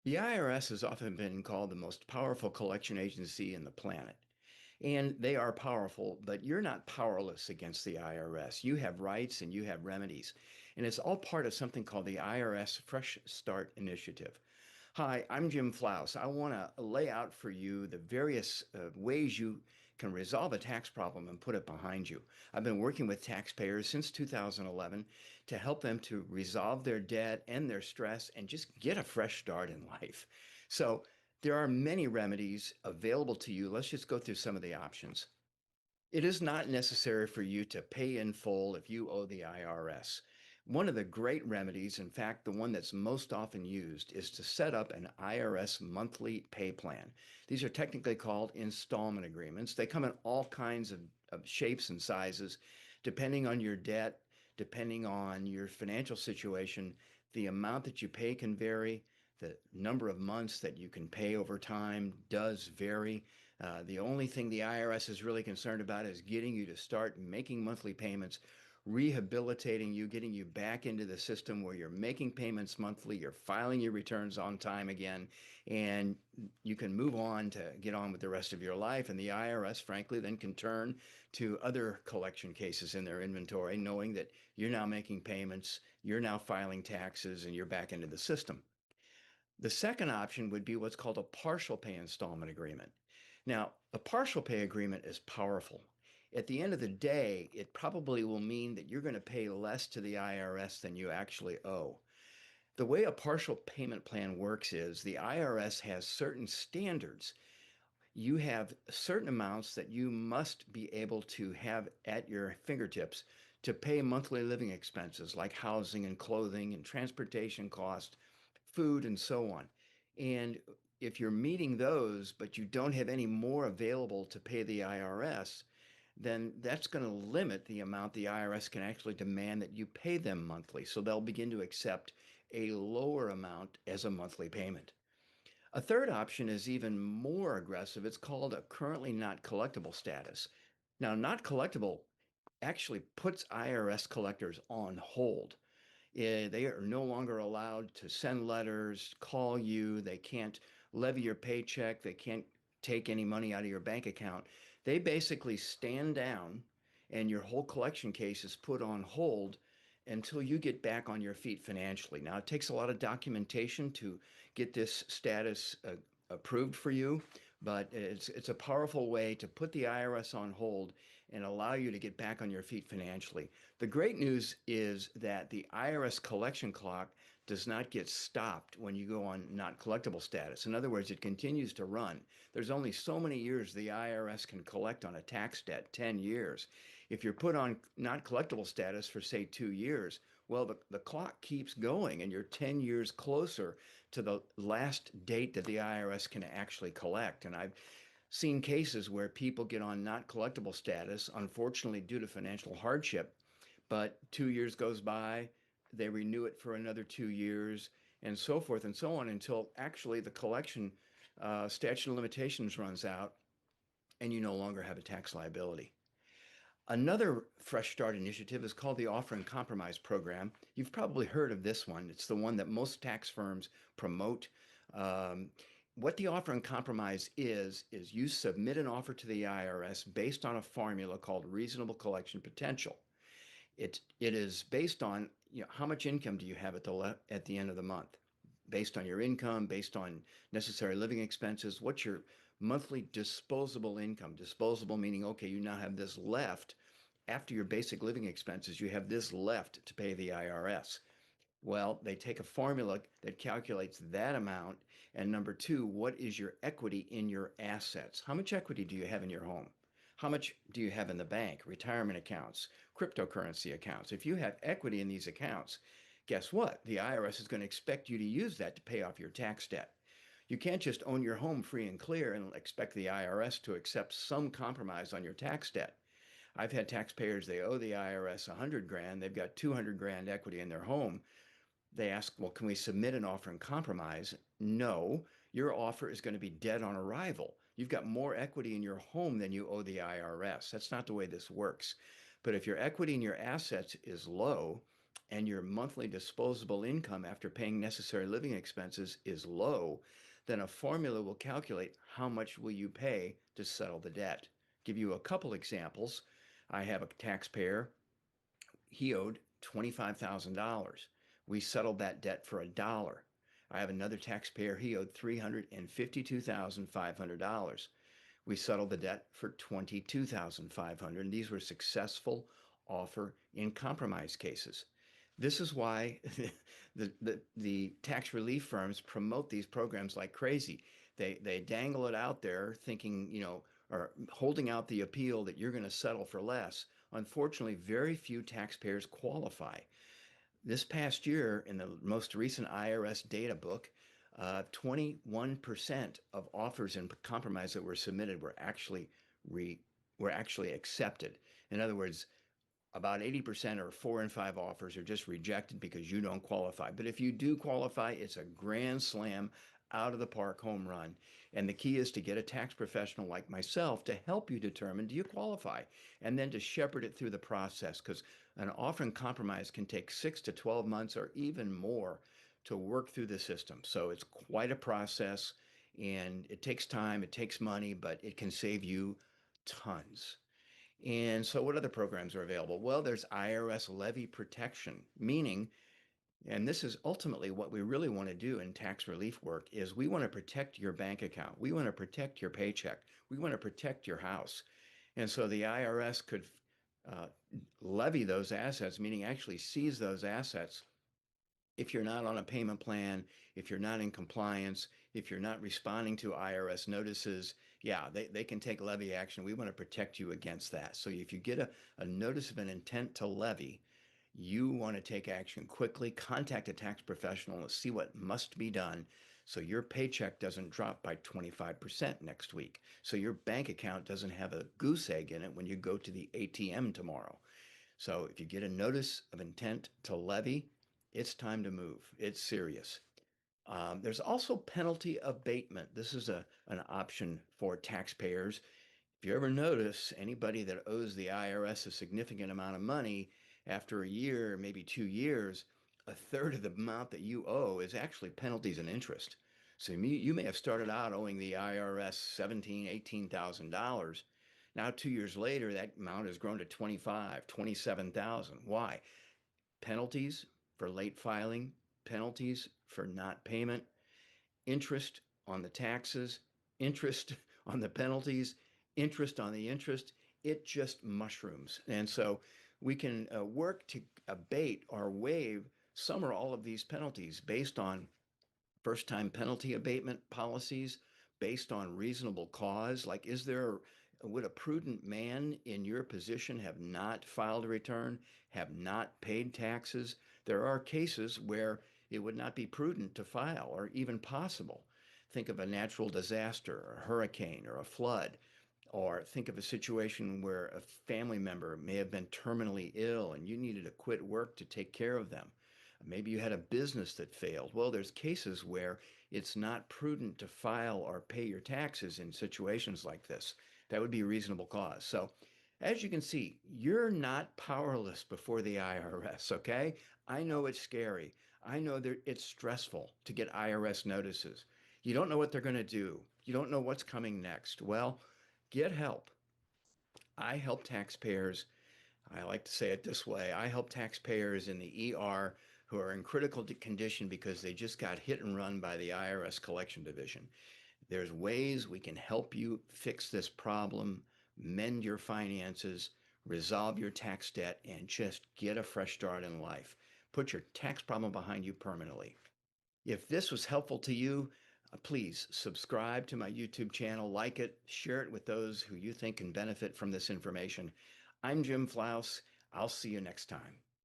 The IRS has often been called the most powerful collection agency in the planet. And they are powerful, but you're not powerless against the IRS. You have rights and you have remedies. And it's all part of something called the IRS Fresh Start Initiative. Hi, I'm Jim Flauaus. I want to lay out for you the various ways you can resolve a tax problem and put it behind you. I've been working with taxpayers since 2011 to help them to resolve their debt and their stress and just get a fresh start in life. So there are many remedies available to you. Let's just go through some of the options. It is not necessary for you to pay in full if you owe the IRS. One of the great remedies, in fact, the one that's most often used, is to set up an IRS monthly pay plan. These are technically called installment agreements. They come in all kinds of shapes and sizes, depending on your debt, depending on your financial situation. The amount that you pay can vary. The number of months that you can pay over time does vary. The only thing the IRS is really concerned about is getting you to start making monthly payments, rehabilitating you, getting you back into the system where you're making payments monthly, you're filing your returns on time again, and you can move on to get on with the rest of your life. And the IRS, frankly, then can turn to other collection cases in their inventory, knowing that you're now making payments, you're now filing taxes, and you're back into the system. The second option would be what's called a partial pay installment agreement. Now, a partial pay agreement is powerful. At the end of the day, it probably will mean that you're going to pay less to the IRS than you actually owe. The way a partial payment plan works is the IRS has certain standards. You have certain amounts that you must be able to have at your fingertips to pay monthly living expenses like housing and clothing and transportation costs, food, and so on. And if you're meeting those, but you don't have any more available to pay the IRS, then that's going to limit the amount the IRS can actually demand that you pay them monthly. So they'll begin to accept a lower amount as a monthly payment. A third option is even more aggressive. It's called a currently not collectible status. Now, not collectible actually puts IRS collectors on hold. They are no longer allowed to send letters, call you. They can't levy your paycheck. They can't take any money out of your bank account. They basically stand down and your whole collection case is put on hold until you get back on your feet financially. Now, it takes a lot of documentation to get this status approved for you, but it's a powerful way to put the IRS on hold and allow you to get back on your feet financially. The great news is that the IRS collection clock does not get stopped when you go on not collectible status. In other words, it continues to run. There's only so many years the IRS can collect on a tax debt, 10 years. If you're put on not collectible status for, say, 2 years, well, the clock keeps going and you're 10 years closer to the last date that the IRS can actually collect. And I've seen cases where people get on not collectible status, unfortunately, due to financial hardship, but 2 years goes by, they renew it for another 2 years, and so forth and so on until actually the collection statute of limitations runs out and you no longer have a tax liability. Another Fresh Start initiative is called the Offer and Compromise Program. You've probably heard of this one. It's the one that most tax firms promote. Um, what the Offer and Compromise is you submit an offer to the IRS based on a formula called reasonable collection potential. It is based on, how much income do you have at the end of the month, based on your income, based on necessary living expenses. What's your monthly disposable income? Disposable meaning, okay, you now have this left after your basic living expenses. You have this left to pay the IRS. Well, they take a formula that calculates that amount. And number two, what is your equity in your assets? How much equity do you have in your home? How much do you have in the bank, retirement accounts, cryptocurrency accounts? If you have equity in these accounts, guess what? The IRS is going to expect you to use that to pay off your tax debt. You can't just own your home free and clear and expect the IRS to accept some compromise on your tax debt. I've had taxpayers, they owe the IRS 100 grand, they've got 200 grand equity in their home. They ask, well, can we submit an offer in compromise? No, your offer is going to be dead on arrival. You've got more equity in your home than you owe the IRS. That's not the way this works. But if your equity in your assets is low, and your monthly disposable income after paying necessary living expenses is low, then a formula will calculate how much will you pay to settle the debt. Give you a couple examples. I have a taxpayer. He owed $25,000. We settled that debt for $1. I have another taxpayer. He owed $352,500. We settled the debt for $22,500. And these were successful offer in compromise cases. This is why the tax relief firms promote these programs like crazy. They dangle it out there thinking, or holding out the appeal that you're going to settle for less. Unfortunately, very few taxpayers qualify. This past year, in the most recent IRS data book, 21% of offers in compromise that were submitted were actually accepted. In other words, about 80% or 4 in 5 offers are just rejected because you don't qualify. But if you do qualify, it's a grand slam, out of the park home run. And the key is to get a tax professional like myself to help you determine, do you qualify? And then to shepherd it through the process, because an offer in compromise can take 6 to 12 months or even more to work through the system. So it's quite a process, and it takes time, it takes money, but it can save you tons. And so, what other programs are available? Well, there's IRS Levy Protection, meaning, and this is ultimately what we really want to do in tax relief work, is we want to protect your bank account. We want to protect your paycheck. We want to protect your house. And so the IRS could uh, levy those assets, meaning actually seize those assets if you're not on a payment plan, if you're not in compliance, if you're not responding to IRS notices. Yeah, they can take levy action. We want to protect you against that. So if you get a notice of an intent to levy, you want to take action quickly, contact a tax professional and see what must be done so your paycheck doesn't drop by 25% next week. So your bank account doesn't have a goose egg in it when you go to the ATM tomorrow. So if you get a notice of intent to levy, it's time to move. It's serious. There's also penalty abatement. This is an option for taxpayers. If you ever notice anybody that owes the IRS a significant amount of money, after a year, maybe 2 years, a third of the amount that you owe is actually penalties and interest. So you may have started out owing the IRS $17,000, $18,000. Now, 2 years later, that amount has grown to 25, 27,000. Why? Penalties for late filing, penalties for not payment, interest on the taxes, interest on the penalties, interest on the interest. It just mushrooms. And so we can work to abate or waive some or all of these penalties based on first time penalty abatement policies, based on reasonable cause. Like, would a prudent man in your position have not filed a return, have not paid taxes? There are cases where it would not be prudent to file or even possible. Think of a natural disaster, a hurricane, or a flood. Or think of a situation where a family member may have been terminally ill and you needed to quit work to take care of them. Maybe you had a business that failed. Well, there's cases where it's not prudent to file or pay your taxes in situations like this. That would be a reasonable cause. So, as you can see, you're not powerless before the IRS, okay? I know it's scary. I know that it's stressful to get IRS notices. You don't know what they're going to do. You don't know what's coming next. Well, get help. I help taxpayers. I like to say it this way. I help taxpayers in the ER who are in critical condition because they just got hit and run by the IRS collection division. There's ways we can help you fix this problem, mend your finances, resolve your tax debt, and just get a fresh start in life. Put your tax problem behind you permanently. If this was helpful to you, please subscribe to my YouTube channel, like it, share it with those who you think can benefit from this information. I'm Jim Flauaus. I'll see you next time.